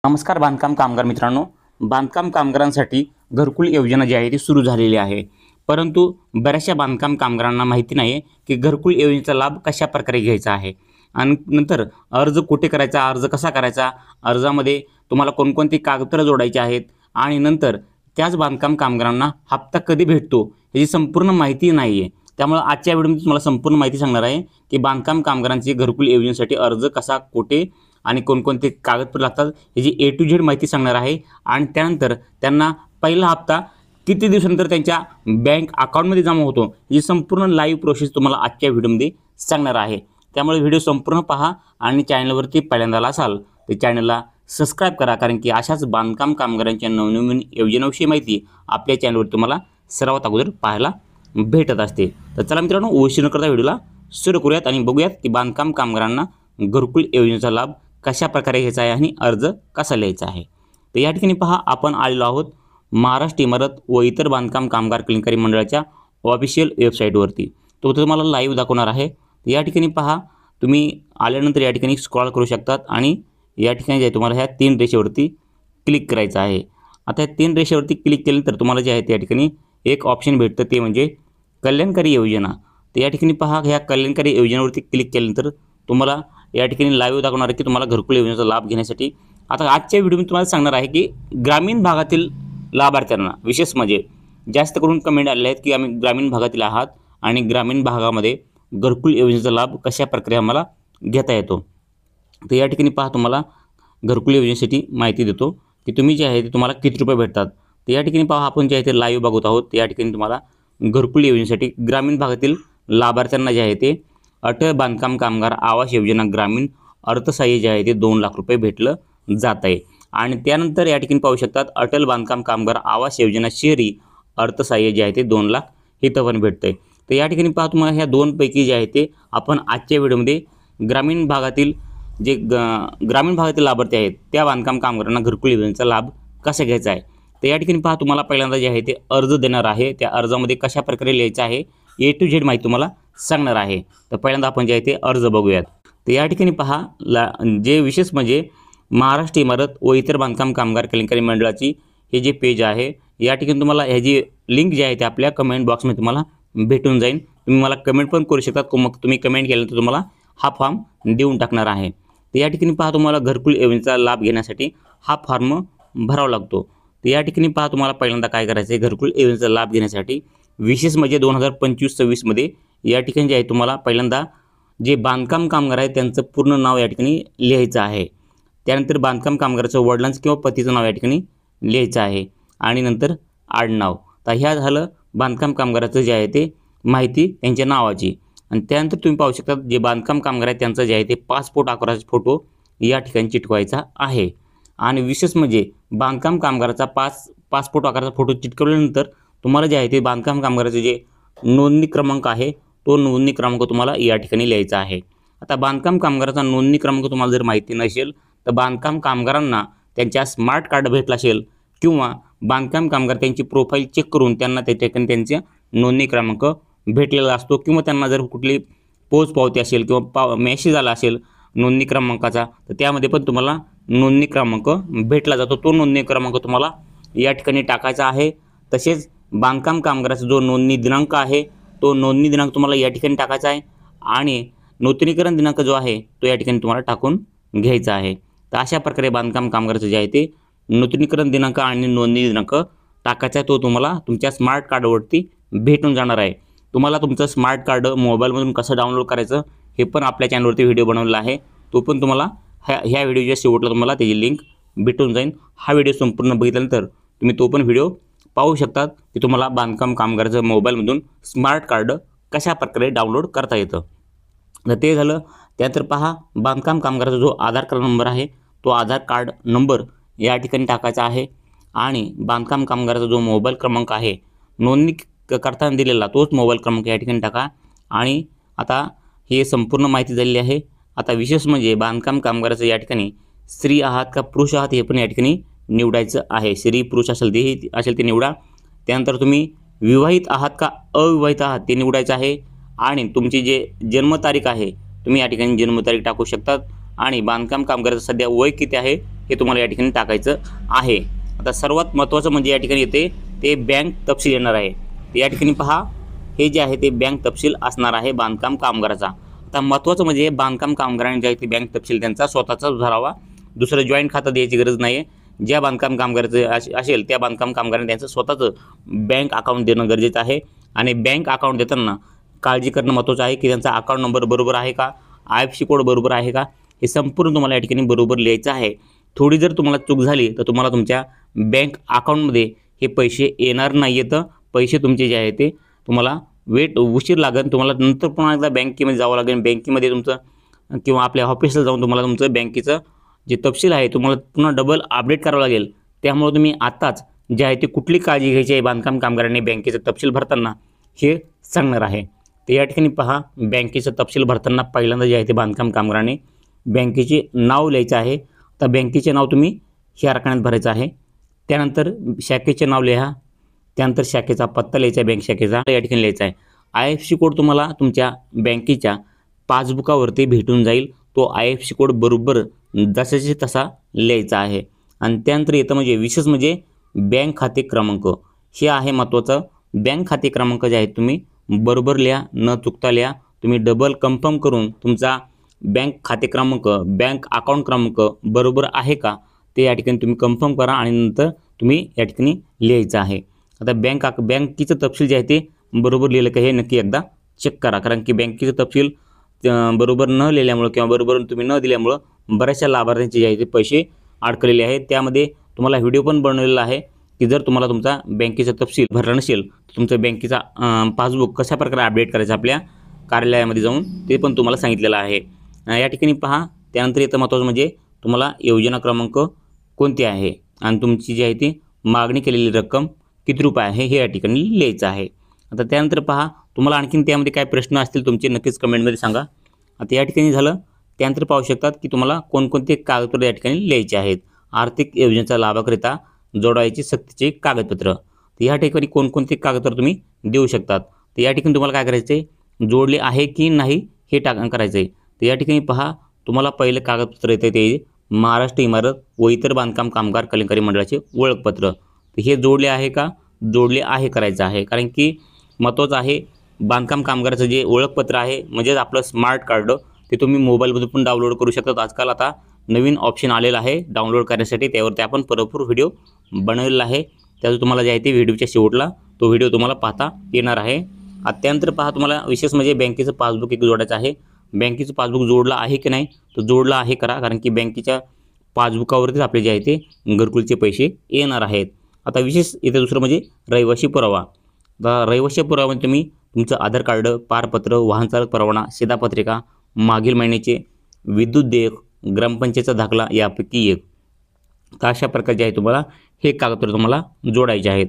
नमस्कार बांधकाम कामगार मित्रांनो, बांधकाम कामगारांसाठी घरकुल योजना जी आहे ती सुरू झालेली आहे. परंतु बऱ्याचशा बांधकाम कामगारांना माहिती नाही आहे की घरकुल योजनेचा लाभ कशाप्रकारे घ्यायचा आहे आणि नंतर अर्ज कुठे करायचा, अर्ज कसा करायचा, अर्जामध्ये तुम्हाला कोणकोणती कागदपत्रं जोडायची आहेत आणि नंतर त्याच बांधकाम कामगारांना हप्ता कधी भेटतो याची संपूर्ण माहिती नाही आहे. त्यामुळे आजच्या व्हिडिओमध्ये तुम्हाला संपूर्ण माहिती सांगणार आहे की बांधकाम कामगारांची घरकुल योजनेसाठी अर्ज कसा, कुठे आणि कोणकोणते कागदपत्र लागतात याची ए टू झेड माहिती सांगणार आहे. आणि त्यानंतर त्यांना पहिला हप्ता किती दिवसानंतर त्यांच्या बँक अकाउंटमध्ये जमा होतो ही संपूर्ण लाईव्ह प्रोसेस तुम्हाला आजच्या व्हिडिओमध्ये सांगणार आहे. त्यामुळे व्हिडिओ संपूर्ण पहा आणि चॅनलवरती पहिल्यांदा असाल तर चॅनलला सबस्क्राईब करा, कारण की अशाच बांधकाम कामगारांच्या नवनवीन योजनांविषयी माहिती आपल्या चॅनलवर तुम्हाला सर्वात अगोदर पाहायला भेटत असते. तर चला मित्रांनो, उशीर न करता व्हिडिओला सुरू करूयात आणि बघूयात की बांधकाम कामगारांना घरकुल योजनेचा लाभ कशा प्रकारे घ्यायचा आहे आणि अर्ज कसा लिहायचा आहे. तर या ठिकाणी पहा, आपण आलेलो आहोत महाराष्ट्र इमारत व इतर बांधकाम कामगार कल्याणकारी मंडळाच्या ऑफिशियल वेबसाईटवरती. तो तुम्हाला लाईव्ह दाखवणार आहे. या ठिकाणी पहा, तुम्ही आल्यानंतर या ठिकाणी स्क्रॉल करू शकतात आणि या ठिकाणी जे तुम्हाला ह्या 3 रेषेवरती क्लिक करायचं आहे. आता या 3 रेषेवरती क्लिक केल्यानंतर तुम्हाला जे आहे त्या ठिकाणी एक ऑप्शन भेटतं, ते म्हणजे कल्याणकारी योजना. तर या ठिकाणी पहा, ह्या कल्याणकारी योजनेवरती क्लिक केल्यानंतर तुम्हाला या ठिकाणी लाईव्ह दाखवणार आहे की तुम्हाला घरकुल योजनेचा लाभ घेण्यासाठी. आता आजच्या व्हिडिओमध्ये तुम्हाला सांगणार आहे की ग्रामीण भागातील लाभार्थ्यांना, विशेष म्हणजे जास्त करून कमेंट आलेले आहेत की आम्ही ग्रामीण भागातील आहात आणि ग्रामीण भागामध्ये घरकुल योजनेचा लाभ कशा प्रकारे आम्हाला घेता येतो. तर या ठिकाणी पहा, तुम्हाला घरकुल योजनेसाठी माहिती देतो की तुम्ही जे आहे ते तुम्हाला किती रुपये भेटतात. तर या ठिकाणी पहा, आपण जे आहे ते लाईव्ह बघत आहोत. या ठिकाणी तुम्हाला घरकुल योजनेसाठी ग्रामीण भागातील लाभार्थ्यांना जे आहे ते अटल बांधकाम कामगार आवास योजना ग्रामीण अर्थसहाय्य जे आहे ते 2 लाख रुपये भेटलं जात आहे. आणि त्यानंतर या ठिकाणी पाहू शकतात अटल बांधकाम कामगार आवास योजना शहरी अर्थसहाय्य जे आहे ते 2 लाख इथं पण भेटतं आहे. तर या ठिकाणी पहा, तुम्हाला ह्या 2 पैकी जे आहे ते आपण आजच्या व्हिडिओमध्ये ग्रामीण भागातील जे ग्रामीण भागातील लाभार्थी आहेत त्या बांधकाम कामगारांना घरकुल योजनेचा लाभ कसा घ्यायचा आहे. तर या ठिकाणी पहा, तुम्हाला पहिल्यांदा जे आहे ते अर्ज देणार आहे. त्या अर्जामध्ये कशा प्रकारे लिहायचं आहे ए टू झेड माहिती तुम्हाला सांगणार आहे. तर पहिल्यांदा आपण जे आहे ते अर्ज बघूयात. तर या ठिकाणी पहा, जे विशेष म्हणजे महाराष्ट्र इमारत व इतर बांधकाम कामगार कल्याणकारी मंडळाची हे जे पेज आहे, या ठिकाणी तुम्हाला ह्याची लिंक जी आहे ते आपल्या कमेंट बॉक्समध्ये तुम्हाला भेटून जाईल. तुम्ही मला कमेंट पण करू शकतात, मग तुम्ही कमेंट केल्यानंतर तुम्हाला हा फॉर्म देऊन टाकणार आहे. तर या ठिकाणी पहा, तुम्हाला घरकुल योजनेचा लाभ घेण्यासाठी हा फॉर्म भरावा लागतो. तर या ठिकाणी पहा, तुम्हाला पहिल्यांदा काय करायचं आहे, घरकुल योजनेचा लाभ घेण्यासाठी विशेष म्हणजे 2025-26मध्ये या ठिकाणी जे आहे तुम्हाला पहिल्यांदा जे बांधकाम कामगार आहेत त्यांचं पूर्ण नाव या ठिकाणी लिहायचं आहे. त्यानंतर बांधकाम कामगाराचं वडिलांचं किंवा पतीचं नाव या ठिकाणी लिहायचं आहे आणि नंतर आडनाव. तर ह्या झालं बांधकाम कामगाराचं जे आहे ते माहिती त्यांच्या नावाची. आणि त्यानंतर तुम्ही पाहू शकता जे बांधकाम कामगार आहेत त्यांचं जे आहे ते पासपोर्ट आकाराचा फोटो या ठिकाणी चिटकवायचा आहे. आणि विशेष म्हणजे बांधकाम कामगाराचा पासपोर्ट आकाराचा फोटो चिटकवल्यानंतर तुम्हाला जे आहे ते बांधकाम कामगाराचे जे नोंदणी क्रमांक आहे तो नोंदणी क्रमांक तुम्हाला या ठिकाणी लिहायचा आहे. आता बांधकाम कामगाराचा नोंदणी क्रमांक तुम्हाला जर माहिती नसेल तर बांधकाम कामगारांना त्यांच्या स्मार्ट कार्ड भेटला असेल किंवा बांधकाम कामगार त्यांची प्रोफाईल चेक करून त्यांना त्या ठिकाणी त्यांचा नोंदणी क्रमांक भेटलेला असतो किंवा त्यांना जर कुठली पोच पावती असेल किंवा मेसेज आला असेल नोंदणी क्रमांकाचा तर त्यामध्ये पण तुम्हाला नोंदणी क्रमांक भेटला जातो. तो नोंदणी क्रमांक तुम्हाला या ठिकाणी टाकायचा आहे. तसेच बांधकाम कामगाराचा जो नोंदणी दिनांक आहे तो नोंदणी दिनांक तुम्हाला या ठिकाणी टाकायचा आहे आणि नूतनीकरण दिनांक जो आहे तो या ठिकाणी तुम्हाला टाकून घ्यायचा आहे. तर अशा प्रकारे बांधकाम कामगाराचं जे आहे ते नूतनीकरण दिनांक आणि नोंदणी दिनांक टाकायचा आहे. तो तुम्हाला तुमच्या स्मार्ट कार्डवरती भेटून जाणार आहे. तुम्हाला तुमचं स्मार्ट कार्ड मोबाईलमधून कसं डाउनलोड करायचं हे पण आपल्या चॅनलवरती व्हिडिओ बनवलेला आहे. तो पण तुम्हाला ह्या व्हिडिओच्या शेवटला तुम्हाला त्याची लिंक भेटून जाईल. हा व्हिडिओ संपूर्ण बघितल्यानंतर तुम्ही तो पण व्हिडिओ पाहू शकतात की तुम्हाला बांधकाम कामगाराचं मोबाईलमधून स्मार्ट कार्ड कशा प्रकारे डाउनलोड करता येतं. तर ते झालं. त्यानंतर पहा, बांधकाम कामगाराचा जो आधार कार्ड नंबर आहे तो आधार कार्ड नंबर या ठिकाणी टाकायचा आहे आणि बांधकाम कामगाराचा जो मोबाईल क्रमांक आहे नोंदणी करताना दिलेला तोच मोबाईल क्रमांक या ठिकाणी टाका. आणि आता हे संपूर्ण माहिती झालेली आहे. आता विशेष म्हणजे बांधकाम कामगाराचं या ठिकाणी स्त्री आहात का पुरुष आहात हे पण या ठिकाणी निवडायचं आहे. स्त्री पुरुष असेल ते निवडा. त्यानंतर तुम्ही विवाहित आहात का अविवाहित आहात ते निवडायचं आहे. आणि तुमची जे जन्मतारीख आहे तुम्ही या ठिकाणी जन्मतारीख टाकू शकतात. आणि बांधकाम कामगाराचं सध्या वय किती आहे हे तुम्हाला या ठिकाणी टाकायचं आहे. आता सर्वात महत्त्वाचं म्हणजे या ठिकाणी येते ते बँक तपशील येणार आहे. तर या ठिकाणी पहा, हे जे आहे ते बँक तपशील असणार आहे बांधकाम कामगाराचा. आता महत्त्वाचं म्हणजे बांधकाम कामगारांनी जे आहे ते बँक तपशील त्यांचा स्वतःचा धरावा, दुसरं जॉईंट खातं द्यायची गरज नाही आहे. ज्या बांधकाम कामगाराचं असेल त्या बांधकाम कामगारांनी त्यांचं स्वतःचं बँक अकाउंट देणं गरजेचं आहे. आणि बँक अकाउंट देताना काळजी करणं महत्त्वाचं आहे की त्यांचा अकाउंट नंबर बरोबर आहे का, IFSC कोड बरोबर आहे का, हे संपूर्ण तुम्हाला या ठिकाणी बरोबर लिहायचं आहे. थोडी जर तुम्हाला चूक झाली तर तुम्हाला तुमच्या बँक अकाउंटमध्ये हे पैसे येणार नाही आहेत. पैसे तुमचे जे आहे ते तुम्हाला उशीर लागेल. तुम्हाला नंतर पुन्हा एकदा बँकेमध्ये जावं लागेल. बँकेमध्ये तुमचं किंवा आपल्या ऑफिसला जाऊन तुम्हाला तुमचं बँकेचं जे तपशील आहे तुम्हाला पुन्हा डबल अपडेट करावं लागेल. त्यामुळे तुम्ही आत्ताच जे आहे ते कुठली काळजी घ्यायची आहे बांधकाम कामगारांनी बँकेचं तपशील भरताना हे सांगणार आहे. तर या ठिकाणी पहा, बँकेचं तपशील भरताना पहिल्यांदा जे आहे ते बांधकाम कामगारांनी बँकेचे नाव लिहायचं आहे. तर बँकेचे नाव तुम्ही ह्या रकान्यात भरायचं आहे. त्यानंतर शाखेचे नाव लिहा. त्यानंतर शाखेचा पत्ता लिहायचा आहे, बँक शाखेचा या ठिकाणी लिहायचा आहे. IFSC कोड तुम्हाला तुमच्या बँकेच्या पासबुकावरती भेटून जाईल. तो IFSC कोड बरोबर जसाच्या तसा लिहायचा आहे. आणि त्यानंतर येतं म्हणजे विशेष म्हणजे बँक खाते क्रमांक. हे आहे महत्त्वाचं. बँक खाते क्रमांक जे आहेत तुम्ही बरोबर लिहा, न चुकता लिहा. तुम्ही डबल कन्फर्म करून तुमचा बँक खाते क्रमांक, बँक अकाउंट क्रमांक बरोबर आहे का ते या ठिकाणी तुम्ही कन्फर्म करा आणि नंतर तुम्ही या ठिकाणी लिहायचं आहे. आता बँकेचं तपशील जे आहे ते बरोबर लिहिलं का हे नक्की एकदा चेक करा. कारण की बँकेचं तपशील बरोबर न लिहिल्यामुळं किंवा बरोबर तुम्ही न दिल्यामुळं बऱ्याचशा लाभार्थ्यांचे जे आहे ते पैसे अडकलेले आहेत. त्यामध्ये तुम्हाला व्हिडिओ पण बनवलेला आहे की जर तुम्हाला तुमचा बँकेचा तपशील भरला नसेल तर तुमचं बँकेचा पासबुक कशा प्रकारे अपडेट करायचं आपल्या कार्यालयामध्ये जाऊन ते पण तुम्हाला सांगितलेलं आहे. या ठिकाणी पहा, त्यानंतर येतं महत्त्वाचं म्हणजे तुम्हाला योजना क्रमांक कोणती आहे आणि तुमची जी आहे ती मागणी केलेली रक्कम किती रुपये आहे हे या ठिकाणी लिहायचं आहे. आता त्यानंतर पहा, तुम्हाला आणखीन त्यामध्ये काय प्रश्न असतील तुमचे नक्कीच कमेंटमध्ये सांगा. आता या ठिकाणी झालं. त्यानंतर पाहू शकतात की तुम्हाला कोणकोणते कागदपत्र या ठिकाणी लिहायचे आहेत. आर्थिक योजनेचा लाभाकरिता जोडायची सक्तीचे कागदपत्र. तर या ठिकाणी कोणकोणते कागदपत्र तुम्ही देऊ शकतात. तर या ठिकाणी तुम्हाला काय करायचं आहे, जोडले आहे की नाही हे करायचं आहे. तर या ठिकाणी पहा, तुम्हाला पहिलं कागदपत्र येतं ते महाराष्ट्र इमारत व इतर बांधकाम कामगार कल्याणकारी मंडळाचे ओळखपत्र. तर हे जोडले आहे का, जोडले आहे करायचं आहे. कारण की महत्त्वाचं आहे बांधकाम कामगाराचं जे ओळखपत्र आहे म्हणजेच आपलं स्मार्ट कार्ड ते तुम्ही मोबाईलमधून पण डाउनलोड करू शकतात. आजकाल आता नवीन ऑप्शन आलेला आहे डाउनलोड करण्यासाठी. त्यावरती आपण भरपूर व्हिडिओ बनवलेला आहे. त्याचं तुम्हाला जे आहे ते व्हिडिओच्या शेवटला तो व्हिडिओ तुम्हाला पाहता येणार आहे. त्यानंतर पहा, तुम्हाला विशेष म्हणजे बँकेचं पासबुक एक जोडायचं आहे. बँकेचं पासबुक जोडलं आहे की नाही तर जोडलं आहे करा. कारण की बँकेच्या पासबुकावरतीच आपले जे आहे ते घरकुलचे पैसे येणार आहेत. आता विशेष इथे दुसरं म्हणजे रहिवासी पुरावा. आता रहिवासी पुराव्यामध्ये तुम्ही तुमचं आधार कार्ड, पारपत्र, वाहन चालक परवाना, शिधापत्रिका, मागील महिन्याचे विद्युत देयक, ग्रामपंचायतचा दाखला यापैकी एक. तर अशा प्रकारचे आहे तुम्हाला हे कागदपत्र तुम्हाला जोडायचे आहेत.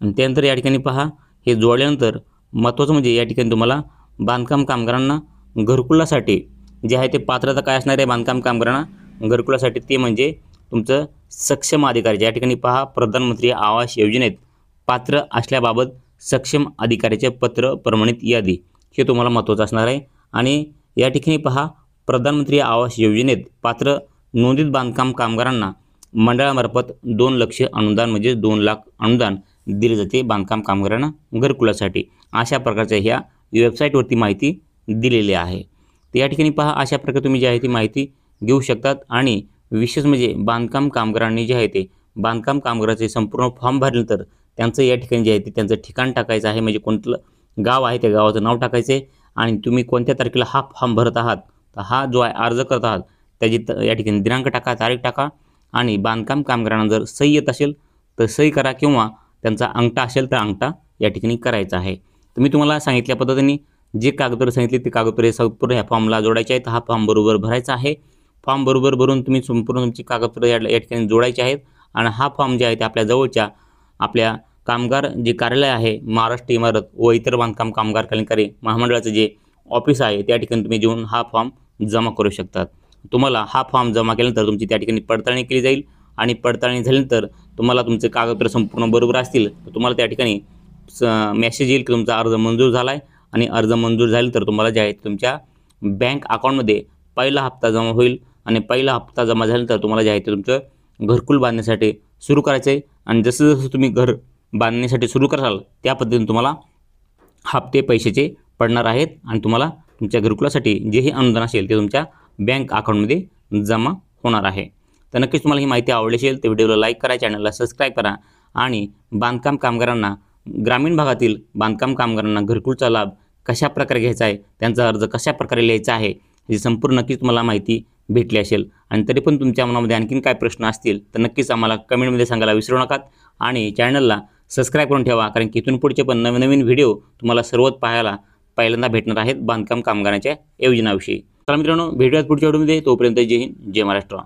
आणि त्यानंतर या ठिकाणी पहा, हे जोडल्यानंतर महत्त्वाचं म्हणजे या ठिकाणी तुम्हाला बांधकाम कामगारांना घरकुलासाठी जे आहे ते पात्रता काय असणार आहे बांधकाम कामगारांना घरकुलासाठी ते म्हणजे तुमचं सक्षम अधिकारी. या ठिकाणी पहा, प्रधानमंत्री आवास योजनेत पात्र असल्याबाबत सक्षम अधिकाऱ्याचे पत्र प्रमाणित यादी हे तुम्हाला महत्त्वाचं असणार आहे. आणि या ठिकाणी पहा, प्रधानमंत्री आवास योजनेत पात्र नोंदित बांधकाम कामगारांना मंडळामार्फत 2 लाख अनुदान म्हणजे 2 लाख अनुदान दिले जाते बांधकाम कामगारांना घरकुलासाठी. अशा प्रकारच्या ह्या वेबसाईटवरती माहिती दिलेली आहे. तर या ठिकाणी पहा, अशा प्रकारे तुम्ही जी आहे ती माहिती घेऊ शकतात. आणि विशेष म्हणजे बांधकाम कामगारांनी जे आहे ते बांधकाम कामगाराचे संपूर्ण फॉर्म भरल्यानंतर त्यांचं या ठिकाणी जे आहे ते त्यांचं ठिकाण टाकायचं आहे. म्हणजे कोणतं गाव आहे त्या गावाचं नाव टाकायचं आहे आणि तुम्ही कोणत्या तारखेला हा फॉर्म भरत आहात तर हा जो आहे अर्ज करत आहात त्याची या ठिकाणी दिनांक टाका, तारीख टाका. आणि बांधकाम कामगारांना जर सही येत असेल तर सही करा किंवा त्यांचा अंगठा असेल तर अंगठा या ठिकाणी करायचा आहे. तर मी तुम्हाला सांगितल्या पद्धतीने जे कागदपत्र सांगितले ते कागदपत्र संपूर्ण ह्या फॉर्मला जोडायचे आहेत. हा फॉर्म बरोबर भरायचा आहे. फॉर्म बरोबर भरून तुम्ही संपूर्ण तुमची कागदपत्र या ठिकाणी जोडायचे आहेत. आणि हा फॉर्म जे आहे ते आपल्या जवळच्या आपल्या कामगार जे कार्यालय आहे महाराष्ट्र इमारत व इतर बांधकाम कामगार कल्याणकारी महामंडळाचं जे ऑफिस आहे त्या ठिकाणी तुम्ही जेऊन हा फॉर्म जमा करू शकतात. तुम्हाला हा फॉर्म जमा केल्यानंतर तुमची त्या ठिकाणी पडताळणी केली जाईल. आणि पडताळणी झाल्यानंतर तुम्हाला तुमचे कागदपत्र संपूर्ण बरोबर असतील तर तुम्हाला त्या ठिकाणी मेसेज येईल की तुमचा अर्ज मंजूर झाला आहे. आणि अर्ज मंजूर झाल्यानंतर तुम्हाला जे आहे तुमच्या बँक अकाउंटमध्ये पहिला हप्ता जमा होईल. आणि पहिला हप्ता जमा झाल्यानंतर तुम्हाला जे आहे ते तुमचं घरकुल बांधण्यासाठी सुरू करायचं आहे आणि जसं जसं तुम्ही घर बांधण्यासाठी सुरू कराल त्या पद्धतीने तुम्हाला हप्ते पैशाचे पडणार आहेत आणि तुम्हाला तुमच्या घरकुलासाठी जेही अनुदान असेल ते तुमच्या बँक अकाउंटमध्ये जमा होणार आहे. तर नक्कीच तुम्हाला ही माहिती आवडली असेल तर व्हिडिओला लाईक करा, चॅनलला सबस्क्राईब करा आणि बांधकाम कामगारांना, ग्रामीण भागातील बांधकाम कामगारांना घरकुलचा लाभ कशा प्रकारे घ्यायचा आहे, त्यांचा अर्ज कशा प्रकारे लिहायचा आहे ही संपूर्ण नक्कीच तुम्हाला माहिती भेटली असेल. आणि तरी पण तुमच्या मनामध्ये आणखीन काय प्रश्न असतील तर नक्कीच आम्हाला कमेंटमध्ये सांगायला विसरू नका आणि चॅनलला सबस्क्राईब करून ठेवा, कारण की इथून पुढचे पण नवीन व्हिडिओ तुम्हाला सर्वात पहिल्यांदा भेटणार आहेत बांधकाम कामगारांच्या योजनाविषयी. तर मित्रांनो, भेटूयात पुढच्या व्हिडिओमध्ये. तोपर्यंत जय हिंद, जय महाराष्ट्र.